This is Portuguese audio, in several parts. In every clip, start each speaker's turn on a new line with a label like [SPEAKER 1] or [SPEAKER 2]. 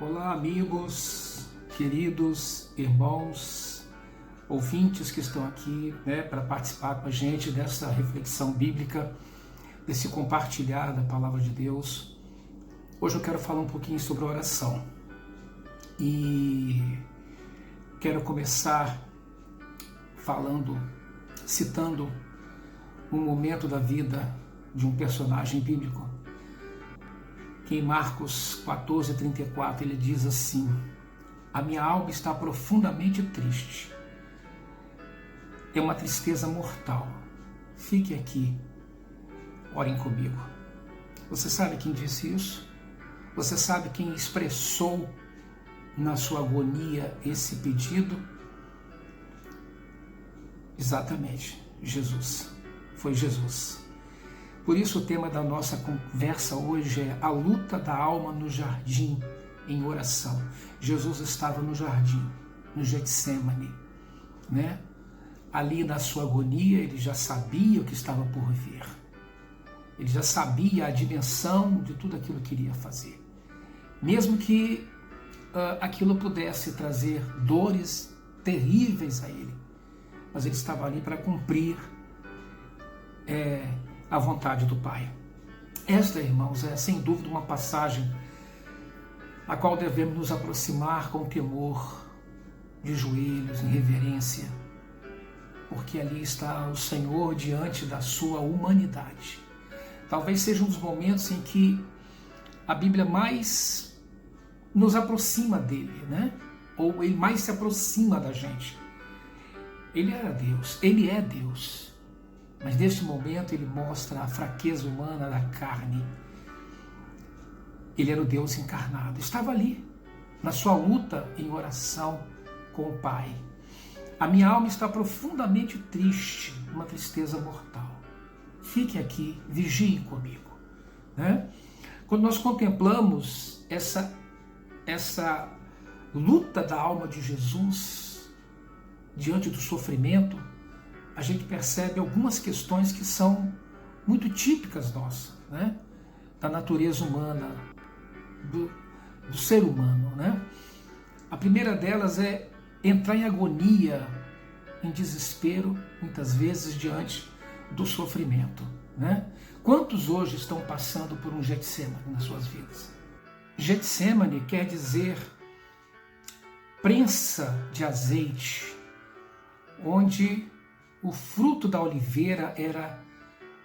[SPEAKER 1] Olá, amigos, queridos irmãos, ouvintes que estão aqui, para participar com a gente dessa reflexão bíblica, desse compartilhar da palavra de Deus. Hoje eu quero falar um pouquinho sobre oração e quero começar citando um momento da vida de um personagem bíblico. Que em Marcos 14:34 ele diz assim: a minha alma está profundamente triste, é uma tristeza mortal, fique aqui, orem comigo. Você sabe quem disse isso? Você sabe quem expressou na sua agonia esse pedido? Exatamente, Jesus. Foi Jesus. Por isso o tema da nossa conversa hoje é a luta da alma no jardim, em oração. Jesus estava no jardim, no Getsêmani, Ali na sua agonia ele já sabia o que estava por vir. Ele já sabia a dimensão de tudo aquilo que iria fazer. Mesmo que aquilo pudesse trazer dores terríveis a ele, mas ele estava ali para cumprir a vontade do Pai. Esta, irmãos, é sem dúvida uma passagem a qual devemos nos aproximar com temor, de joelhos, em reverência, porque ali está o Senhor diante da sua humanidade. Talvez seja um dos momentos em que a Bíblia mais nos aproxima dele, Ou ele mais se aproxima da gente. Ele era Deus, ele é Deus. Mas neste momento ele mostra a fraqueza humana da carne. Ele era o Deus encarnado. Estava ali, na sua luta em oração com o Pai. A minha alma está profundamente triste, uma tristeza mortal. Fiquem aqui, vigiem comigo. Quando nós contemplamos essa luta da alma de Jesus diante do sofrimento, a gente percebe algumas questões que são muito típicas nossas, da natureza humana, do ser humano. A primeira delas é entrar em agonia, em desespero, muitas vezes diante do sofrimento. Quantos hoje estão passando por um Getsêmani nas suas vidas? Getsêmani quer dizer prensa de azeite, onde o fruto da oliveira era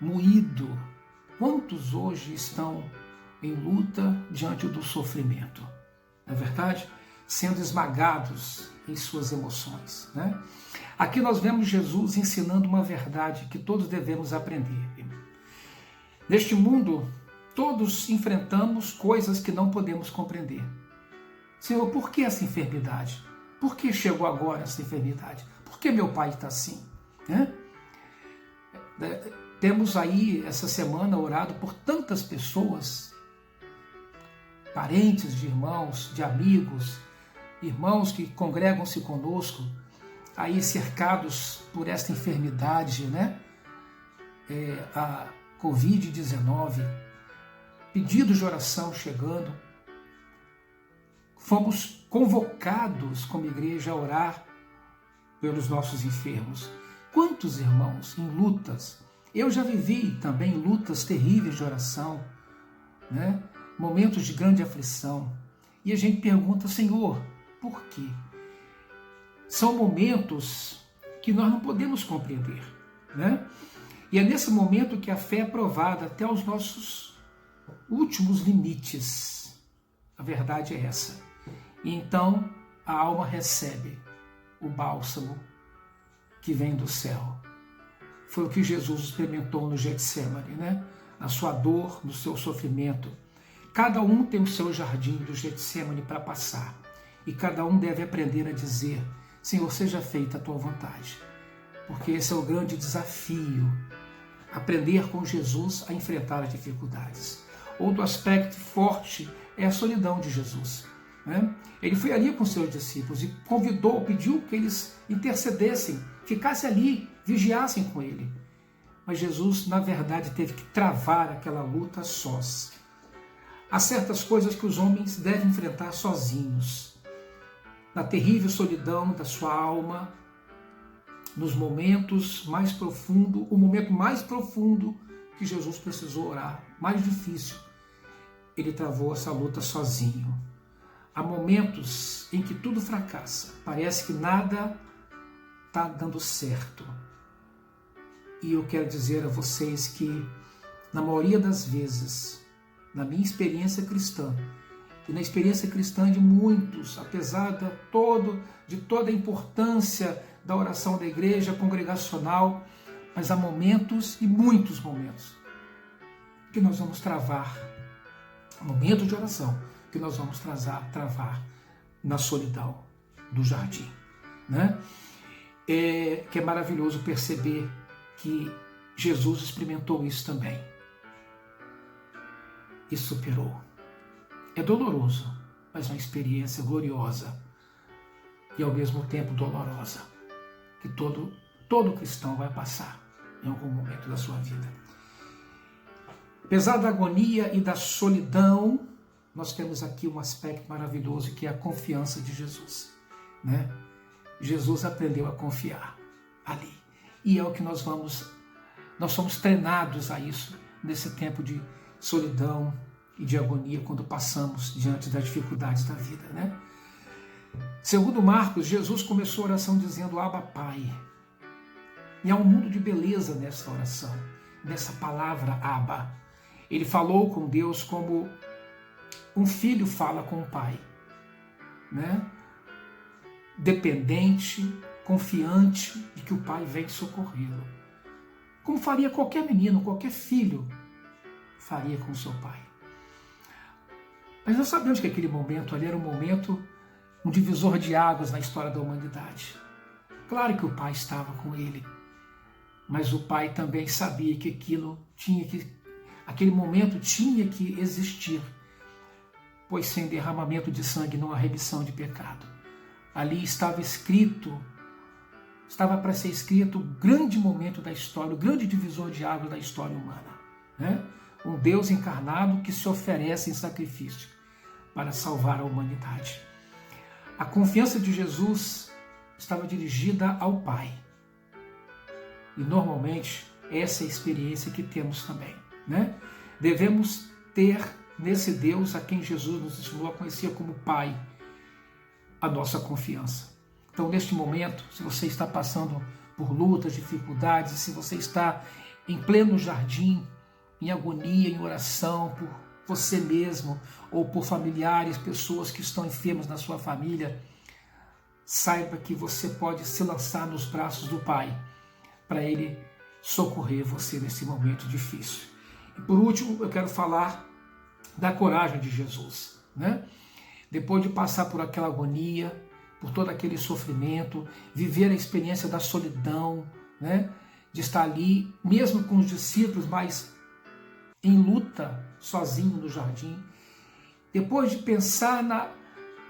[SPEAKER 1] moído. Quantos hoje estão em luta diante do sofrimento? Não é verdade? Sendo esmagados em suas emoções. Aqui nós vemos Jesus ensinando uma verdade que todos devemos aprender. Neste mundo, todos enfrentamos coisas que não podemos compreender. Senhor, por que essa enfermidade? Por que chegou agora essa enfermidade? Por que meu pai está assim? Temos aí essa semana orado por tantas pessoas, parentes de irmãos, de amigos, irmãos que congregam-se conosco, aí cercados por esta enfermidade, a Covid-19, pedidos de oração chegando. Fomos convocados como igreja a orar pelos nossos enfermos. Quantos irmãos em lutas? Eu já vivi também lutas terríveis de oração, momentos de grande aflição. E a gente pergunta, Senhor, por quê? São momentos que nós não podemos compreender. E é nesse momento que a fé é provada até os nossos últimos limites. A verdade é essa. E então a alma recebe o bálsamo que vem do céu. Foi o que Jesus experimentou no Getsêmani, Na sua dor, no seu sofrimento. Cada um tem o seu jardim do Getsêmani para passar. E cada um deve aprender a dizer, Senhor, seja feita a tua vontade. Porque esse é o grande desafio. Aprender com Jesus a enfrentar as dificuldades. Outro aspecto forte é a solidão de Jesus. Ele foi ali com seus discípulos e pediu que eles intercedessem, ficassem ali, vigiassem com ele. Mas Jesus, na verdade, teve que travar aquela luta sós. Há certas coisas que os homens devem enfrentar sozinhos, na terrível solidão da sua alma, nos momentos mais profundos, o momento mais profundo que Jesus precisou orar, mais difícil, ele travou essa luta sozinho. Há momentos em que tudo fracassa, parece que nada está dando certo. E eu quero dizer a vocês que, na maioria das vezes, na minha experiência cristã, e na experiência cristã de muitos, apesar de toda a importância da oração da igreja congregacional, mas há momentos e muitos momentos que nós vamos travar, momento de oração, que nós vamos travar na solidão do jardim, né? Que é maravilhoso perceber que Jesus experimentou isso também e superou. É doloroso, mas uma experiência gloriosa e ao mesmo tempo dolorosa, que todo cristão vai passar em algum momento da sua vida. Apesar da agonia e da solidão, nós temos aqui um aspecto maravilhoso que é a confiança de Jesus, né? Jesus aprendeu a confiar ali. E é o que nós somos treinados a isso nesse tempo de solidão e de agonia quando passamos diante das dificuldades da vida, né? Segundo Marcos, Jesus começou a oração dizendo Abba Pai. E há um mundo de beleza nessa oração, nessa palavra Abba. Ele falou com Deus como um filho fala com o pai, né? Dependente, confiante de que o pai vem socorrê-lo. Como faria qualquer menino, qualquer filho faria com seu pai. Mas nós sabemos que aquele momento ali era um divisor de águas na história da humanidade. Claro que o pai estava com ele, mas o pai também sabia que aquele momento tinha que existir, pois sem derramamento de sangue não há remissão de pecado. Ali estava para ser escrito o grande momento da história, o grande divisor de águas da história humana, né? Um Deus encarnado que se oferece em sacrifício para salvar a humanidade. A confiança de Jesus estava dirigida ao Pai. E normalmente essa é a experiência que temos também, né? Devemos ter nesse Deus a quem Jesus nos ensinou a conhecer como Pai, a nossa confiança. Então, neste momento, se você está passando por lutas, dificuldades, se você está em pleno jardim, em agonia, em oração, por você mesmo ou por familiares, pessoas que estão enfermas na sua família, saiba que você pode se lançar nos braços do Pai para Ele socorrer você nesse momento difícil. E por último, eu quero falar da coragem de Jesus, né? Depois de passar por aquela agonia, por todo aquele sofrimento, viver a experiência da solidão, né? De estar ali, mesmo com os discípulos, mas em luta, sozinho no jardim. Depois de pensar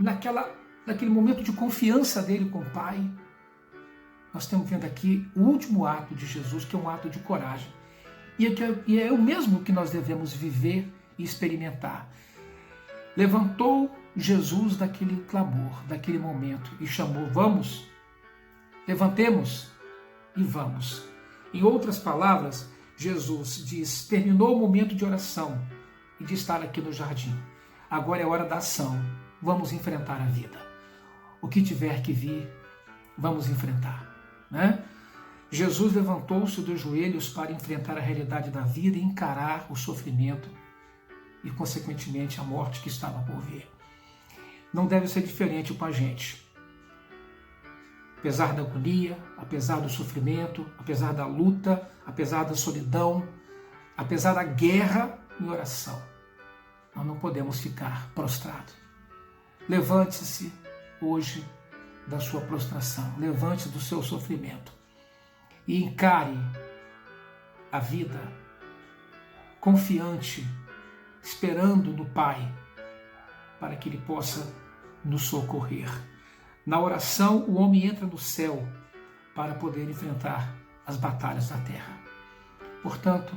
[SPEAKER 1] naquele momento de confiança dele com o Pai, nós estamos vendo aqui o último ato de Jesus, que é um ato de coragem. E é o mesmo que nós devemos viver e experimentar. Levantou Jesus daquele clamor, daquele momento, e chamou, vamos, levantemos e vamos. Em outras palavras, Jesus diz, terminou o momento de oração e de estar aqui no jardim. Agora é hora da ação, vamos enfrentar a vida. O que tiver que vir, vamos enfrentar, né? Jesus levantou-se dos joelhos para enfrentar a realidade da vida e encarar o sofrimento e, consequentemente, a morte que estava por vir. Não deve ser diferente com a gente. Apesar da agonia, apesar do sofrimento, apesar da luta, apesar da solidão, apesar da guerra em oração, nós não podemos ficar prostrados. Levante-se hoje da sua prostração, levante-se do seu sofrimento e encare a vida confiante, esperando no Pai, para que Ele possa nos socorrer. Na oração, o homem entra no céu para poder enfrentar as batalhas da terra. Portanto,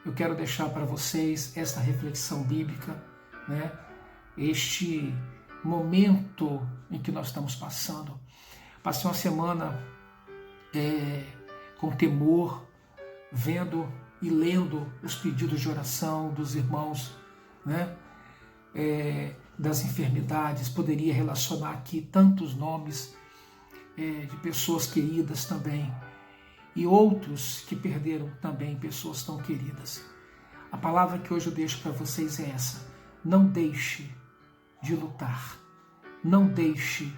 [SPEAKER 1] eu quero deixar para vocês esta reflexão bíblica né, este momento em que nós estamos passando. Passei uma semana com temor, vendo e lendo os pedidos de oração dos irmãos, né, das enfermidades. Poderia relacionar aqui tantos nomes de pessoas queridas também, e outros que perderam também pessoas tão queridas. A palavra que hoje eu deixo para vocês é essa: não deixe de lutar, não deixe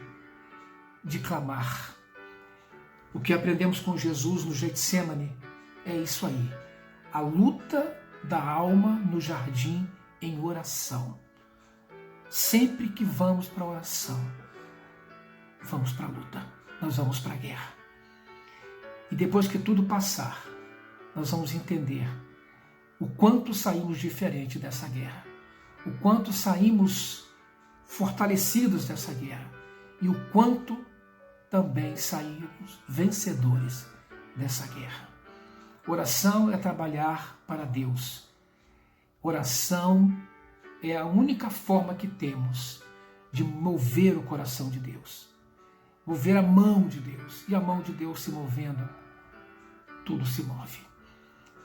[SPEAKER 1] de clamar. O que aprendemos com Jesus no Getsêmani é isso aí: a luta da alma no jardim em oração. Sempre que vamos para a oração, vamos para a luta, nós vamos para a guerra. E depois que tudo passar, nós vamos entender o quanto saímos diferente dessa guerra, o quanto saímos fortalecidos dessa guerra e o quanto também saímos vencedores dessa guerra. Oração é trabalhar para Deus. Oração é a única forma que temos de mover o coração de Deus, mover a mão de Deus. E a mão de Deus se movendo, tudo se move.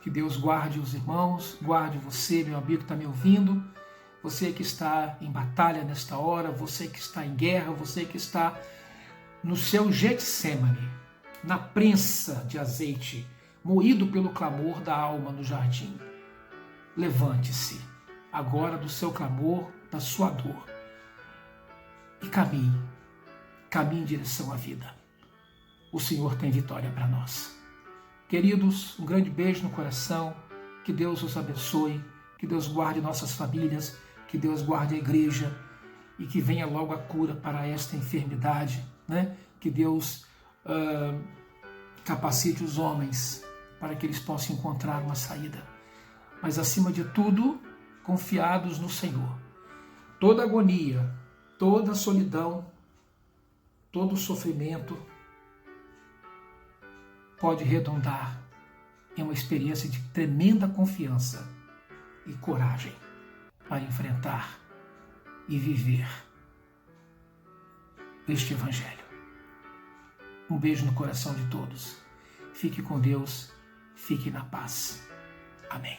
[SPEAKER 1] Que Deus guarde os irmãos, guarde você, meu amigo que está me ouvindo, você que está em batalha nesta hora, você que está em guerra, você que está no seu Getsêmani, na prensa de azeite, moído pelo clamor da alma no jardim. Levante-se agora do seu clamor, da sua dor, e caminhe em direção à vida. O Senhor tem vitória para nós. Queridos, um grande beijo no coração, que Deus os abençoe, que Deus guarde nossas famílias, que Deus guarde a igreja e que venha logo a cura para esta enfermidade, né? Que Deus capacite os homens para que eles possam encontrar uma saída. Mas acima de tudo, confiados no Senhor. Toda agonia, toda solidão, todo sofrimento pode redundar em uma experiência de tremenda confiança e coragem para enfrentar e viver este Evangelho. Um beijo no coração de todos. Fique com Deus, fique na paz. Amém.